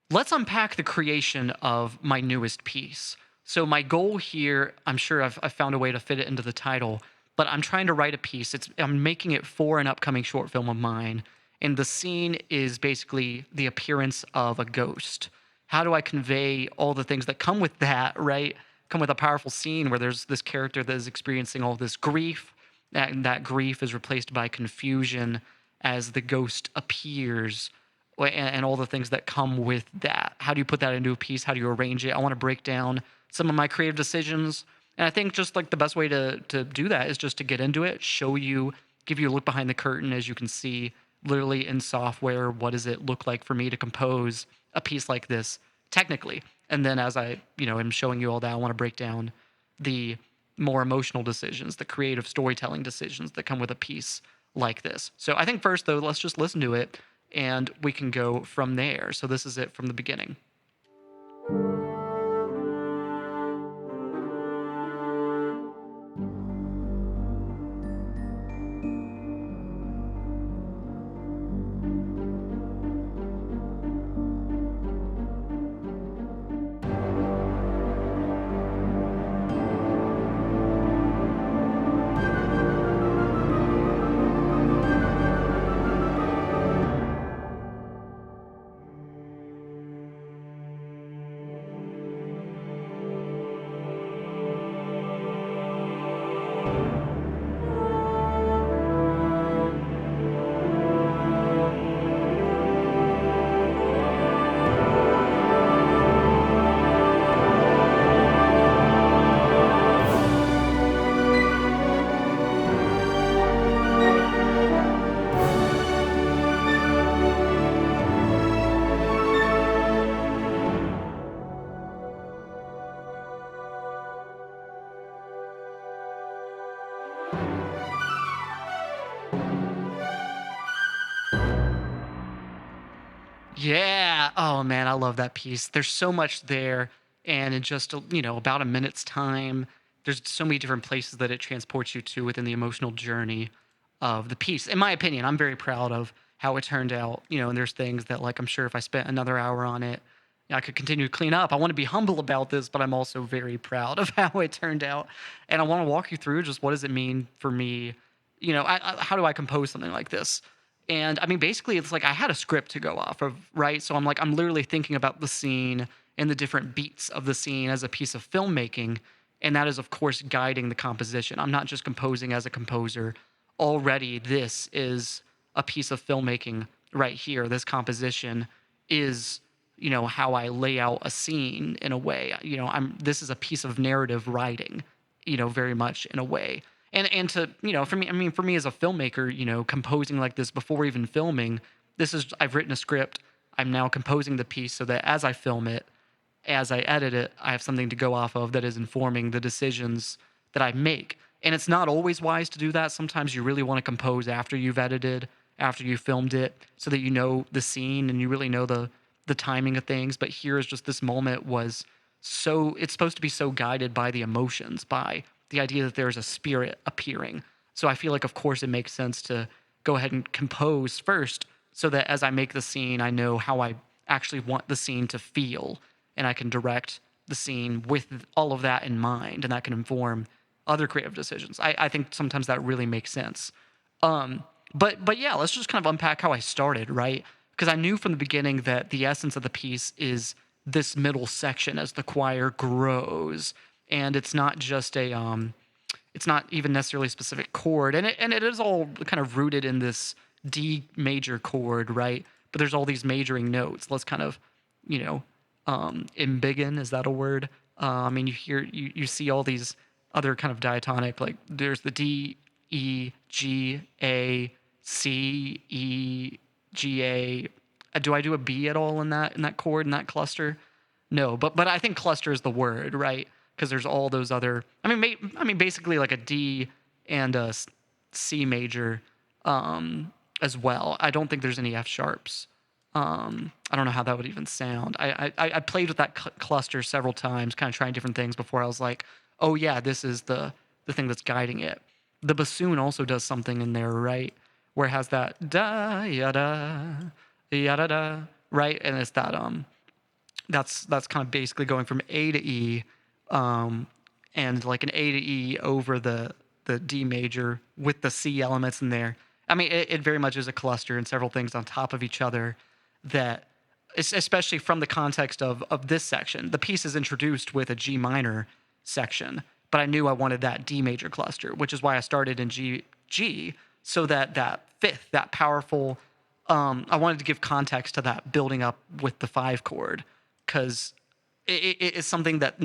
Let's unpack the creation of my newest piece. So my goal here, I'm sure I've found a way to fit it into the title, but I'm trying to write a piece. I'm making it for an upcoming short film of mine, and the scene is basically the appearance of a ghost. How do I convey all the things that come with that, right? Come with a powerful scene where there's this character that is experiencing all this grief, and that grief is replaced by confusion as the ghost appears, and all the things that come with that. How do you put that into a piece? How do you arrange it? I want to break down some of my creative decisions. And I think just like the best way to do that is just to get into it, show you, give you a look behind the curtain, as you can see literally in software. What does it look like for me to compose a piece like this technically? And then as I, am showing you all that, I want to break down the more emotional decisions, the creative storytelling decisions that come with a piece like this. So I think first though, let's just listen to it and we can go from there. So this is it from the beginning. Yeah. Oh man, I love that piece. There's so much there, and in just about a minute's time, there's so many different places that it transports you to within the emotional journey of the piece. In my opinion, I'm very proud of how it turned out. And there's things that like I'm sure if I spent another hour on it, I could continue to clean up. I want to be humble about this, but I'm also very proud of how it turned out, and I want to walk you through just what does it mean for me. How do I compose something like this? And I mean, basically, it's like I had a script to go off of, right? So I'm literally thinking about the scene and the different beats of the scene as a piece of filmmaking. And that is, of course, guiding the composition. I'm not just composing as a composer. Already, this is a piece of filmmaking right here. This composition is, how I lay out a scene in a way. This is a piece of narrative writing, very much in a way, and to for me, I mean, for me as a filmmaker, composing like this before even filming, this is, I've written a script, I'm now composing the piece so that as I film it, as I edit it, I have something to go off of that is informing the decisions that I make. And it's not always wise to do that. Sometimes you really want to compose after you've edited, after you filmed it, so that you know the scene and you really know the timing of things. But here is just this moment was so, it's supposed to be so guided by the emotions, by the idea that there's a spirit appearing. So I feel like, of course, it makes sense to go ahead and compose first so that as I make the scene, I know how I actually want the scene to feel, and I can direct the scene with all of that in mind, and that can inform other creative decisions. I think sometimes that really makes sense. But yeah, let's just kind of unpack how I started, right? Because I knew from the beginning that the essence of the piece is this middle section as the choir grows, and it's not just it's not even necessarily a specific chord, and it is all kind of rooted in this D major chord, right? But there's all these majoring notes. Let's kind of, you know, embiggen, is that a word? I mean, you see all these other kind of diatonic, like there's the D, E, G, A, C, E, G, A. Do I do a B at all in that chord, in that cluster? No, but I think cluster is the word, right? Because there's all those other. I mean, basically like a D and a C major, as well. I don't think there's any F sharps. I don't know how that would even sound. I played with that cluster several times, kind of trying different things before I was like, oh yeah, this is the thing that's guiding it. The bassoon also does something in there, right? Where it has that da yada yada da, right? And it's that That's kind of basically going from A to E, um, and like an A to E over the D major with the C elements in there. I mean, it very much is a cluster and several things on top of each other that, especially from the context of this section, the piece is introduced with a G minor section, but I knew I wanted that D major cluster, which is why I started in G, so that that fifth, that powerful, I wanted to give context to that building up with the five chord, because it is something that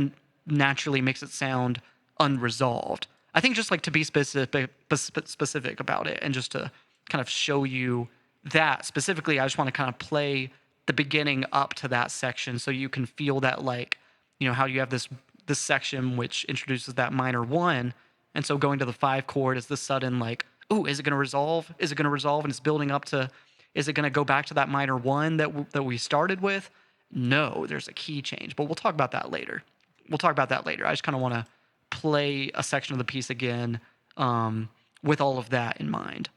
naturally makes it sound unresolved. I think just like to be specific about it, and just to kind of show you that specifically, I just want to kind of play the beginning up to that section so you can feel that, like, how you have this section which introduces that minor one, and so going to the five chord is the sudden, like, ooh, is it going to resolve? Is it going to resolve? And it's building up to, is it going to go back to that minor one that we started with? No, there's a key change, but we'll talk about that later. I just kind of want to play a section of the piece again, with all of that in mind.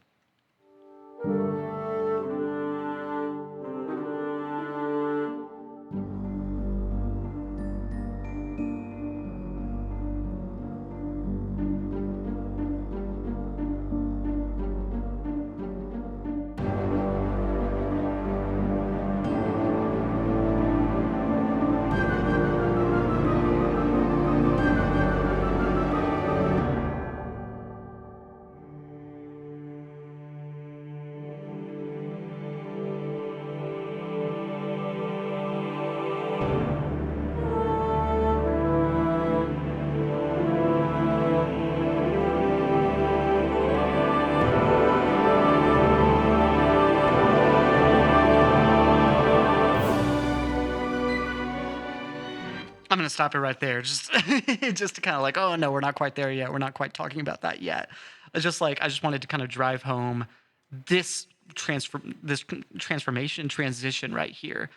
I'm gonna stop it right there, just just to kind of like, oh no, we're not quite there yet. We're not quite talking about that yet. It's just like I just wanted to kind of drive home this transformation transition right here,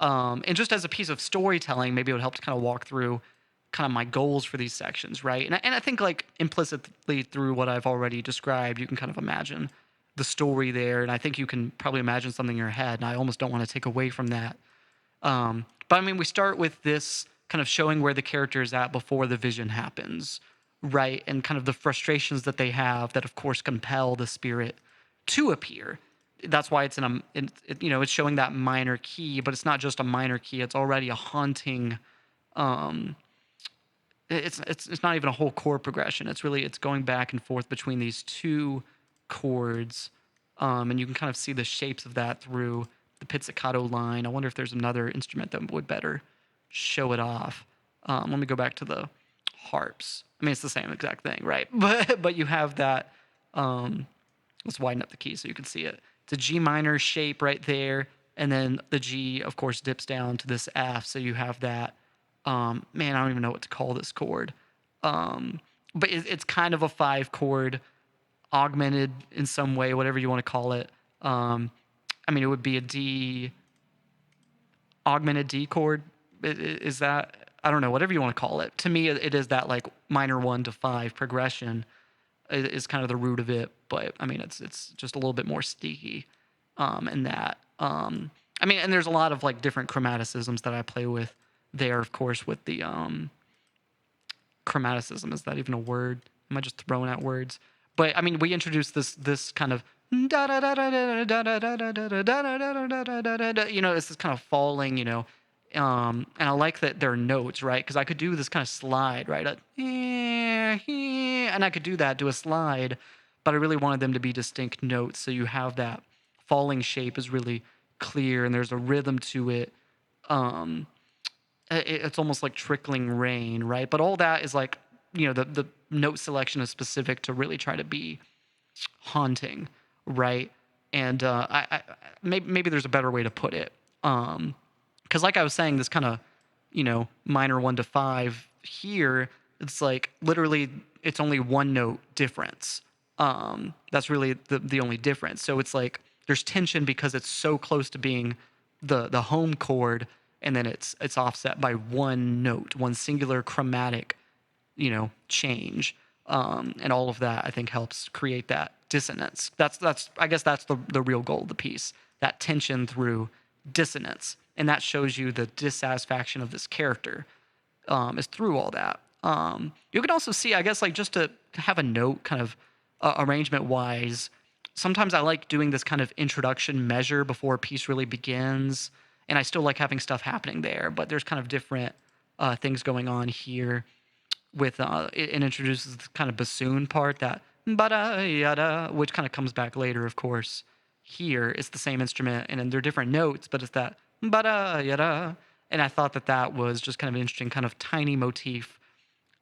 and just as a piece of storytelling, maybe it would help to kind of walk through kind of my goals for these sections, right? And I think, like, implicitly through what I've already described, you can kind of imagine the story there, and I think you can probably imagine something in your head. And I almost don't want to take away from that. But I mean, we start with this kind of showing where the character is at before the vision happens, right? And kind of the frustrations that they have that, of course, compel the spirit to appear. That's why it's it's showing that minor key, but it's not just a minor key. It's already a haunting. Um, it's not even a whole chord progression. It's going back and forth between these two chords, and you can kind of see the shapes of that through the pizzicato line. I wonder if there's another instrument that would better show it off. Let me go back to the harps. I mean, it's the same exact thing, right? But you have that. Let's widen up the key so you can see it. It's a G minor shape right there, and then the G, of course, dips down to this F. So you have that. Man, I don't even know what to call this chord. But it's kind of a five chord, augmented in some way, whatever you want to call it. I mean, it would be a D, augmented D chord. Is that, I don't know, whatever you want to call it. To me, it is that, like, minor 1 to 5 progression is kind of the root of it. But I mean, it's just a little bit more sticky, in that. I mean, and there's a lot of, like, different chromaticisms that I play with there, of course, with the chromaticism. Is that even a word? Am I just throwing out words? But I mean, we introduced this kind of, it's this kind of falling, and I like that they're notes, right? Because I could do this kind of slide, right? And I could do a slide, but I really wanted them to be distinct notes. So you have that falling shape is really clear, and there's a rhythm to it. It's almost like trickling rain, right? But all that is like, the note selection is specific to really try to be haunting, right? And maybe there's a better way to put it. Because like I was saying, this kind of, minor 1 to 5 here, it's like literally it's only one note difference. That's really the only difference. So it's like there's tension because it's so close to being the home chord, and then it's offset by one note, one singular chromatic, change. And all of that, I think, helps create that dissonance. I guess that's the real goal of the piece, that tension through dissonance. and that shows you the dissatisfaction of this character is through all that. You can also see, I guess, like just to have a note, kind of arrangement wise. Sometimes I like doing this kind of introduction measure before a piece really begins, and I still like having stuff happening there. But there's kind of different things going on here with it introduces the kind of bassoon part that ba yada, which kind of comes back later, of course. Here it's the same instrument, and then they're different notes, but it's that ba yada. And I thought that that was just kind of an interesting, kind of tiny motif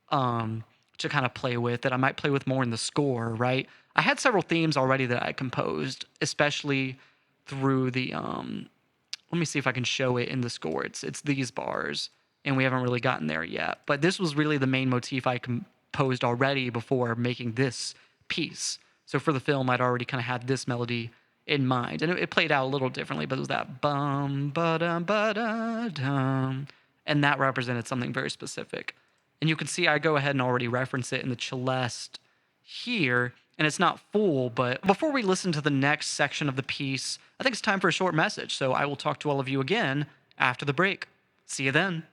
to kind of play with that I might play with more in the score. Right, I had several themes already that I composed, especially through the let me see if I can show it in the score. It's these bars, and we haven't really gotten there yet. But this was really the main motif I composed already before making this piece. So for the film, I'd already kind of had this melody in mind, and it played out a little differently. But it was that bum ba dum ba da dum, and that represented something very specific. And you can see I go ahead and already reference it in the celeste here, and it's not full. But before we listen to the next section of the piece, I think it's time for a short message. So I will talk to all of you again after the break. See you then.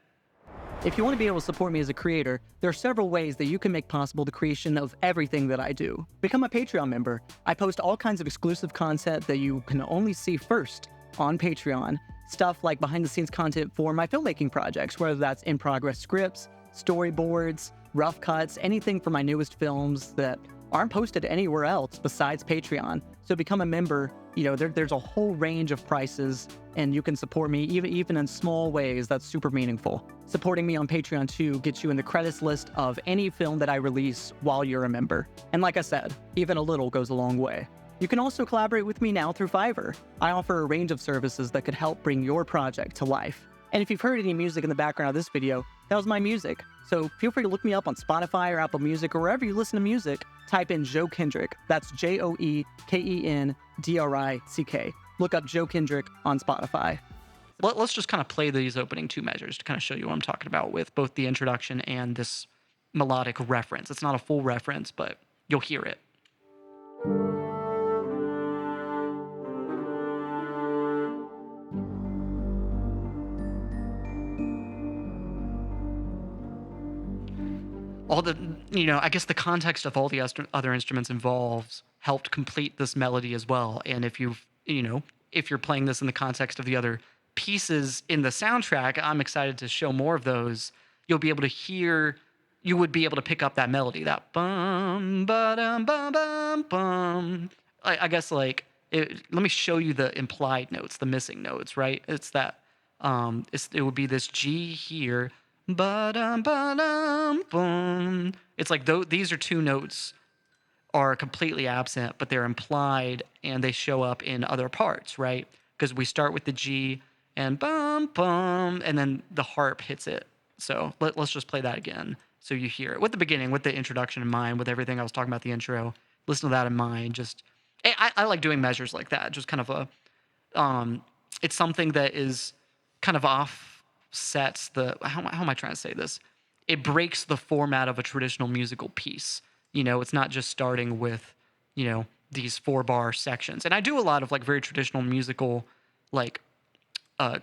If you want to be able to support me as a creator, there are several ways that you can make possible the creation of everything that I do. Become a Patreon member. I post all kinds of exclusive content that you can only see first on Patreon. Stuff like behind-the-scenes content for my filmmaking projects, whether that's in-progress scripts, storyboards, rough cuts, anything for my newest films that aren't posted anywhere else besides Patreon. So become a member. There's a whole range of prices, and you can support me even in small ways. That's super meaningful. Supporting me on Patreon too gets you in the credits list of any film that I release while you're a member. And like I said, even a little goes a long way. You can also collaborate with me now through Fiverr. I offer a range of services that could help bring your project to life. And if you've heard any music in the background of this video, that was my music. So feel free to look me up on Spotify or Apple Music or wherever you listen to music. Type in Joe Kendrick. That's JoeKendrick. Look up Joe Kendrick on Spotify. Let's just kind of play these opening two measures to kind of show you what I'm talking about with both the introduction and this melodic reference. It's not a full reference, but you'll hear it. All the, I guess the context of all the other instruments involved helped complete this melody as well. And if if you're playing this in the context of the other pieces in the soundtrack, I'm excited to show more of those. You would be able to pick up that melody, that bum, ba-dum, bum, bum, bum. I guess let me show you the implied notes, the missing notes, right? It's that, it would be this G here, ba-dum, ba-dum, bum. It's like these are two notes are completely absent, but they're implied and they show up in other parts, right? Because we start with the G and bum, bum, and then the harp hits it. So let's just play that again so you hear it with the beginning, with the introduction in mind, with everything I was talking about the intro. Listen to that in mind. I like doing measures like that. Just kind of it's something that is kind of offsets how am I trying to say this? It breaks the format of a traditional musical piece. It's not just starting with, these 4-bar sections. And I do a lot of very traditional musical,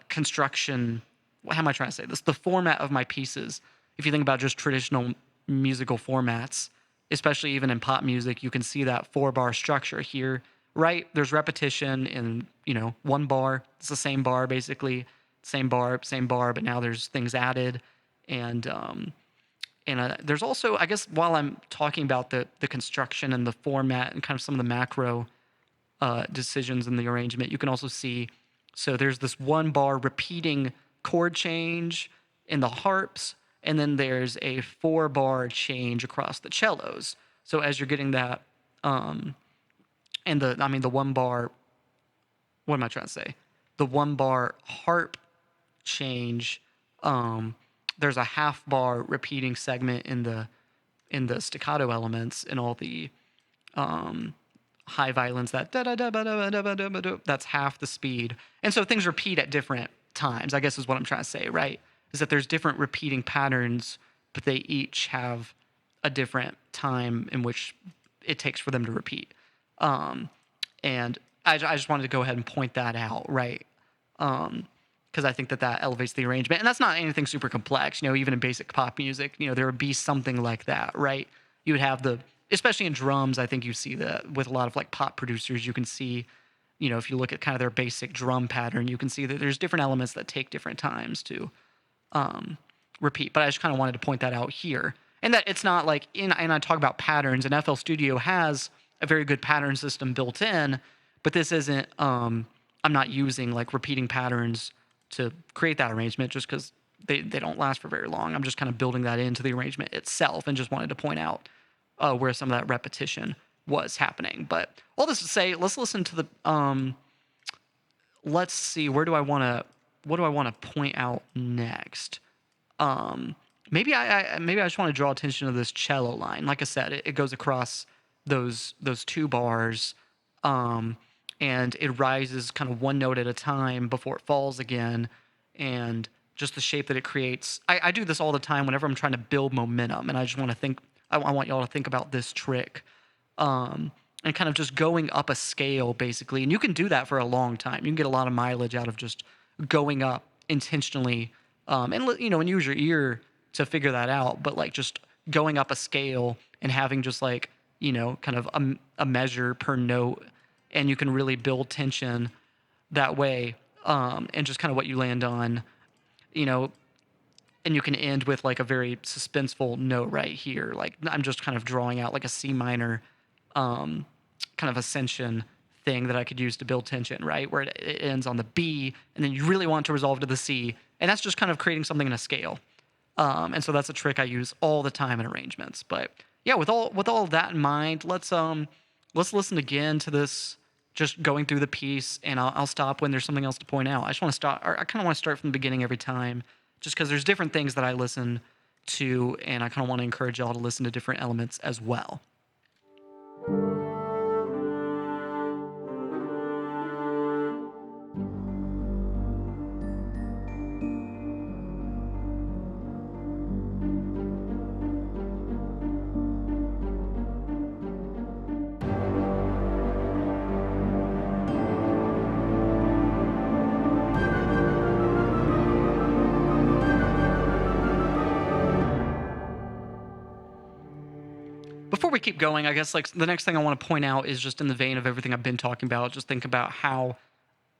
construction. How am I trying to say this? The format of my pieces, if you think about just traditional musical formats, especially even in pop music, you can see that 4-bar structure here, right? There's repetition in, 1 bar. It's the same bar, basically. Same bar, but now there's things added. And there's also, I guess, while I'm talking about the construction and the format and kind of some of the macro decisions in the arrangement, you can also see, so there's this 1 bar repeating chord change in the harps, and then there's a 4-bar change across the cellos. So as you're getting that, and the 1 bar, what am I trying to say? The 1 bar harp change, there's a 1/2 bar repeating segment in the staccato elements and all the high violins, that da da da ba da da ba da ba da, that's half the speed. And so things repeat at different times, I guess is what I'm trying to say, right? Is that there's different repeating patterns, but they each have a different time in which it takes for them to repeat. And I just wanted to go ahead and point that out, right? because I think that that elevates the arrangement. And that's not anything super complex, even in basic pop music, there would be something like that, right? You would have especially in drums, I think you see that with a lot of like pop producers, you can see, if you look at kind of their basic drum pattern, you can see that there's different elements that take different times to um, repeat. But I just kind of wanted to point that out here. And that it's not like, and I talk about patterns, and FL Studio has a very good pattern system built in, but this isn't, I'm not using like repeating patterns to create that arrangement just because they don't last for very long. I'm just kind of building that into the arrangement itself and just wanted to point out where some of that repetition was happening. But all this to say, let's listen to let's see, what do I want to point out next? Um, maybe I just want to draw attention to this cello line. Like I said, it goes across those two bars, um, and it rises kind of one note at a time before it falls again, and just the shape that it creates. I do this all the time whenever I'm trying to build momentum, and I just want to think. I want y'all to think about this trick. And kind of just going up a scale basically. And you can do that for a long time. You can get a lot of mileage out of just going up intentionally, and use your ear to figure that out. But like just going up a scale and having just like kind of a measure per note, and you can really build tension that way. And just kind of what you land on, you know, and you can end with like a very suspenseful note right here. Like I'm just kind of drawing out like a C minor um, kind of ascension thing that I could use to build tension, right? Where it ends on the B, and then you really want to resolve to the C, and that's just kind of creating something in a scale. And so that's a trick I use all the time in arrangements. But yeah, with all of that in mind, let's listen again to this, just going through the piece, and I'll stop when there's something else to point out. I just want to start, or I kind of want to start from the beginning every time, just because there's different things that I listen to, and I kind of want to encourage y'all to listen to different elements as well. Before we keep going, I guess like the next thing I want to point out is just in the vein of everything I've been talking about. Just think about how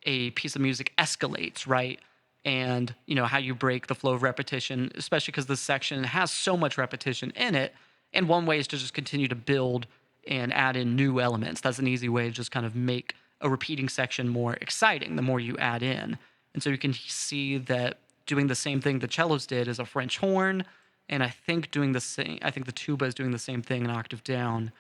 a piece of music escalates, right? And how you break the flow of repetition, especially because this section has so much repetition in it. And one way is to just continue to build and add in new elements. That's an easy way to just kind of make a repeating section more exciting the more you add in. And so you can see that doing the same thing the cellos did is a French horn, and I think the tuba is doing the same thing an octave down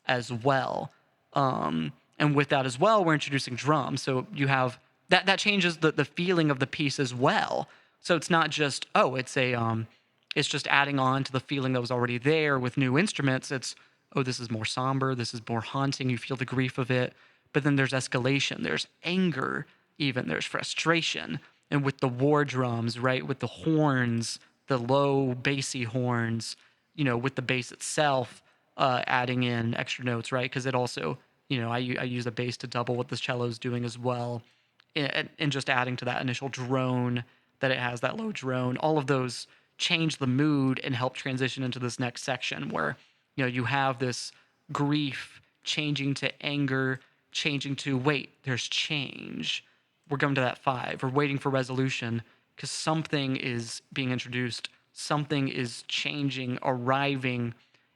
as well. And with that as well, we're introducing drums. So you have that changes the feeling of the piece as well. So it's not just, it's just adding on to the feeling that was already there with new instruments. It's, this is more somber, this is more haunting, you feel the grief of it. But then there's escalation, there's anger, even there's frustration. And with the war drums, right, with the horns, the low bassy horns, with the bass itself, adding in extra notes, right? Because it also, I use a bass to double what the cello's doing as well, and just adding to that initial drone that it has, that low drone. All of those change the mood and help transition into this next section where, you have this grief changing to anger, changing to, wait, there's change. We're going to that 5. We're waiting for resolution because something is being introduced, something is changing, arriving,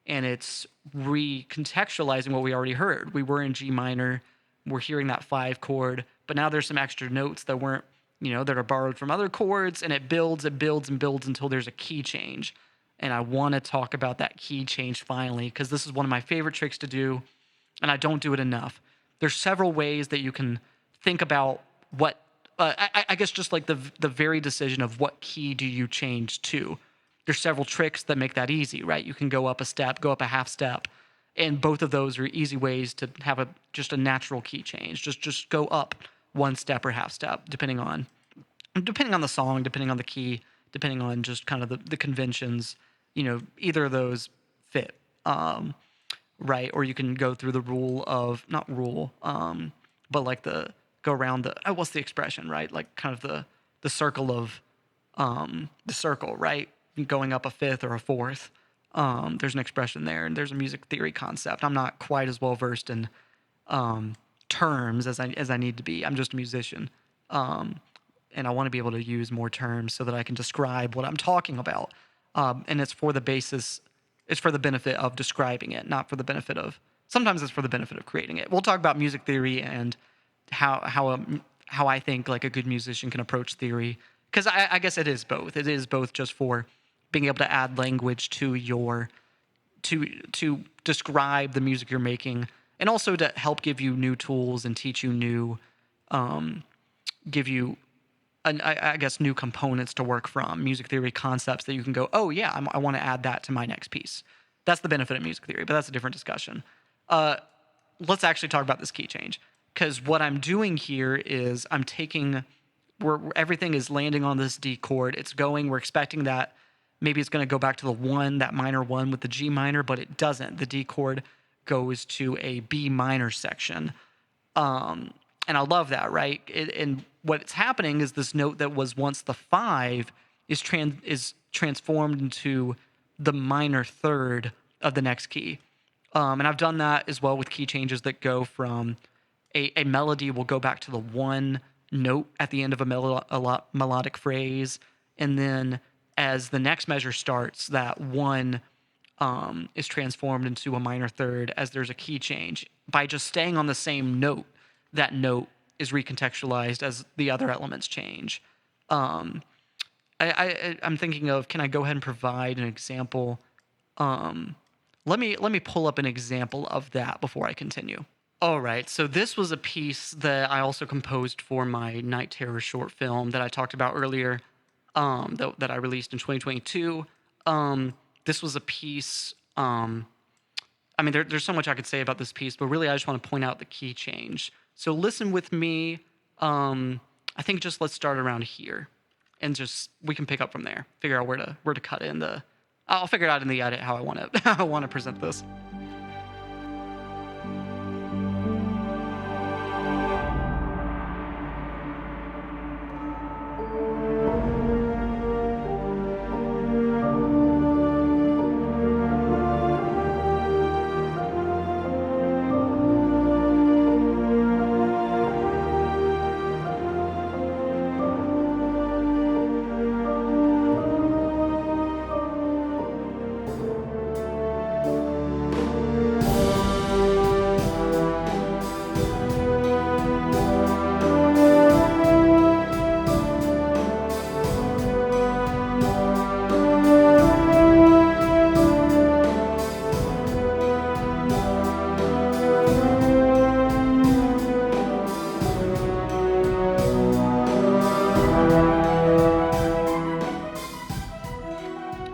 and it's recontextualizing what we already heard. We were in G minor, we're hearing that 5 chord, but now there's some extra notes that weren't, that are borrowed from other chords, and it builds and builds and builds until there's a key change. And I want to talk about that key change finally, because this is one of my favorite tricks to do, and I don't do it enough. There's several ways that you can think about what, I guess just like the very decision of what key do you change to. There's several tricks that make that easy, right? You can go up a step, go up a half step, and both of those are easy ways to have just a natural key change. Just go up one step or half step, depending on the song, depending on the key, depending on just kind of the conventions. Either of those fit, right? Or you can go through the rule of, not rule, but like go around what's the expression, right? Like kind of the circle of the circle, right? Going up a fifth or a fourth. There's an expression there, and there's a music theory concept. I'm not quite as well versed in terms as I need to be. I'm just a musician, and I want to be able to use more terms so that I can describe what I'm talking about. And it's for the benefit of describing it, not for the benefit of. Sometimes it's for the benefit of creating it. We'll talk about music theory and how I think like a good musician can approach theory, because I guess it is both. It is both just for being able to add language to your to describe the music you're making, and also to help give you new tools and teach you new give you I guess new components to work from, music theory concepts that you can go, oh yeah, I want to add that to my next piece. That's the benefit of music theory, but that's a different discussion. Let's actually talk about this key change, because what I'm doing here is I'm taking where everything is landing on this D chord. It's going. We're expecting that maybe it's going to go back to the one, that minor one with the G minor, but it doesn't. The D chord goes to a B minor section. And I love that, right? And what's happening is this note that was once the 5 is transformed into the minor third of the next key. And I've done that as well with key changes that go from a melody will go back to the one note at the end of a melodic phrase, and then as the next measure starts, that one is transformed into a minor third as there's a key change. By just staying on the same note, that note is recontextualized as the other elements change. I'm thinking of, can I go ahead and provide an example? Let me pull up an example of that before I continue. All right, so this was a piece that I also composed for my Night Terror short film that I talked about earlier, that I released in 2022. This was a piece. I mean, there's so much I could say about this piece, but really I just want to point out the key change. So listen with me. I think just let's start around here, and just we can pick up from there. Figure out where to cut in the. I'll figure it out in the edit how I want to how I want to present this.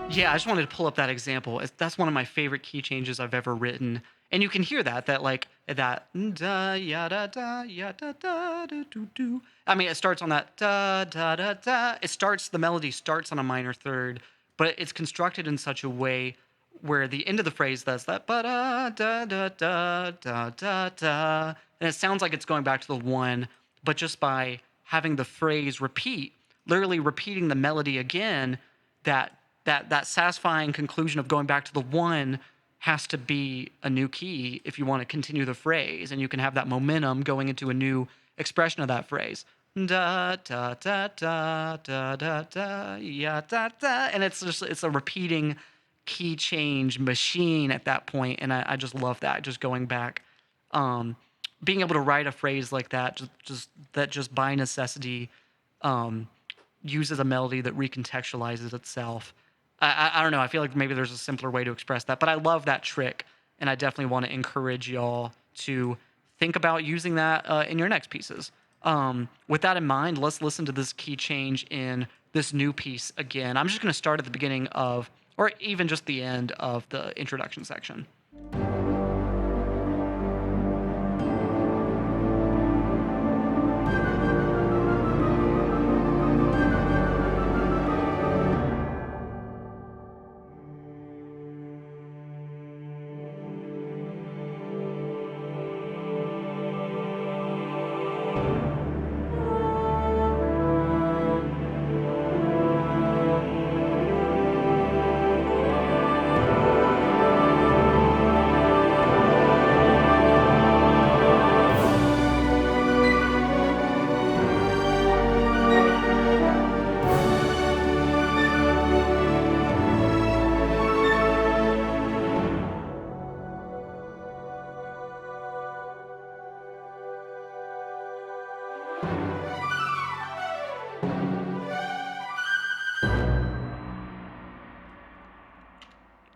Yeah, I just wanted to pull up that example. That's one of my favorite key changes I've ever written, and you can hear that like that da ya da ya da da do do do. I mean, it starts on that da da da da. The melody starts on a minor third, but it's constructed in such a way where the end of the phrase does that ba da da da da da da da, and it sounds like it's going back to the one, but just by having the phrase repeat, literally repeating the melody again, that satisfying conclusion of going back to the one has to be a new key if you want to continue the phrase, and you can have that momentum going into a new expression of that phrase. Da da da da da da da ya da da, and it's a repeating key change machine at that point, and I just love that. Just going back, being able to write a phrase like that, just by necessity, uses a melody that recontextualizes itself. I don't know. I feel like maybe there's a simpler way to express that, but I love that trick, and I definitely want to encourage y'all to think about using that in your next pieces. With that in mind, let's listen to this key change in this new piece again. I'm just going to start at the beginning of, or even just the end of the introduction section.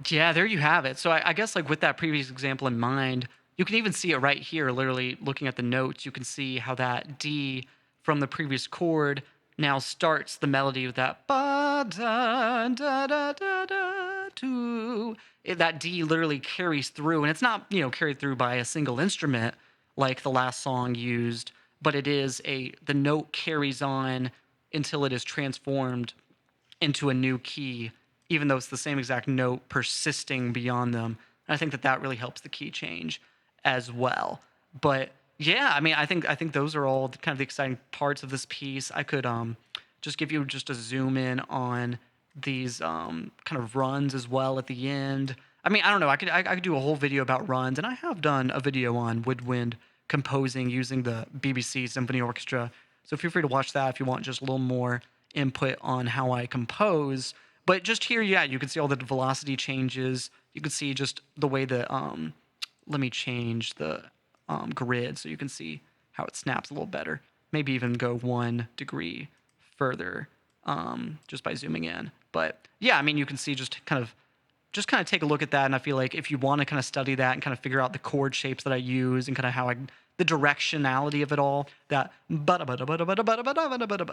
Yeah, there you have it. So I guess like with that previous example in mind, you can even see it right here, literally looking at the notes. You can see how that D from the previous chord now starts the melody with that ba da da da da da do. That D literally carries through, and it's not carried through by a single instrument like the last song used, but it is the note carries on until it is transformed into a new key, even though it's the same exact note persisting beyond them. And I think that that really helps the key change as well. But yeah, I mean, I think those are all kind of the exciting parts of this piece. I could just give you just a zoom in on these kind of runs as well at the end. I mean, I don't know. I could do a whole video about runs, and I have done a video on woodwind composing using the BBC Symphony Orchestra. So feel free to watch that if you want just a little more input on how I compose. But just here, yeah, you can see all the velocity changes. You can see just the way the let me change the grid so you can see how it snaps a little better. Maybe even go 1 degree further just by zooming in. But yeah, I mean, you can see just kind of take a look at that. And I feel like if you want to kind of study that and kind of figure out the chord shapes that I use and kind of the directionality of it all, that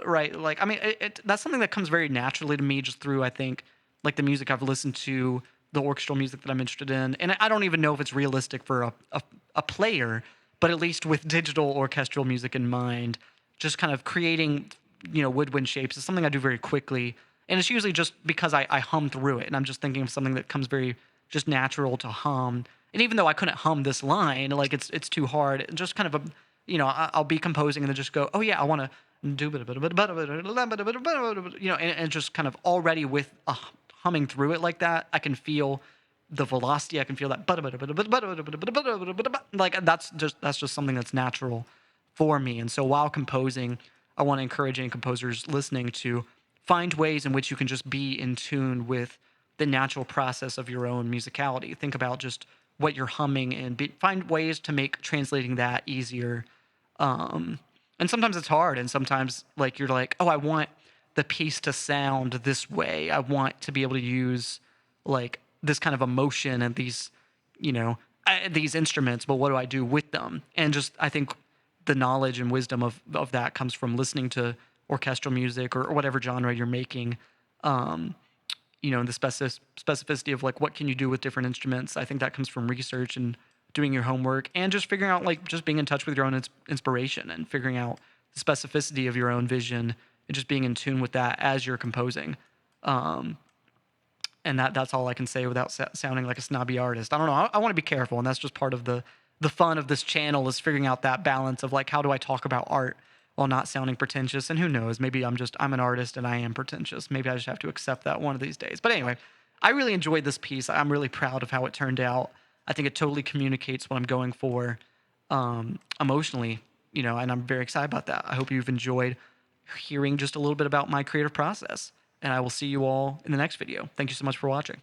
right, like I mean, that's something that comes very naturally to me just through I think like the music I've listened to, the orchestral music that I'm interested in, and I don't even know if it's realistic for a player, but at least with digital orchestral music in mind, just kind of creating woodwind shapes is something I do very quickly, and it's usually just because I hum through it, and I'm just thinking of something that comes very just natural to hum. And even though I couldn't hum this line, like it's too hard, and just kind of I'll be composing and then just go, oh yeah, I want to do and just kind of already with humming through it like that, I can feel the velocity. I can feel that like that's just something that's natural for me. And so while composing, I want to encourage any composers listening to find ways in which you can just be in tune with the natural process of your own musicality. Think about just what you're humming and find ways to make translating that easier. And sometimes it's hard, and sometimes like you're like, oh, I want the piece to sound this way. I want to be able to use like this kind of emotion and you know, these instruments, but what do I do with them? And just I think the knowledge and wisdom of that comes from listening to orchestral music or whatever genre you're making. Um, and the specificity of like what can you do with different instruments. I think that comes from research and doing your homework and just figuring out like just being in touch with your own inspiration and figuring out the specificity of your own vision and just being in tune with that as you're composing. Um, and that's all I can say without sounding like a snobby artist. I don't know. I want to be careful, and that's just part of the fun of this channel is figuring out that balance of like how do I talk about art while not sounding pretentious. And who knows, maybe I'm an artist and I am pretentious. Maybe I just have to accept that one of these days. But anyway, I really enjoyed this piece. I'm really proud of how it turned out. I think it totally communicates what I'm going for emotionally, and I'm very excited about that. I hope you've enjoyed hearing just a little bit about my creative process, and I will see you all in the next video. Thank you so much for watching.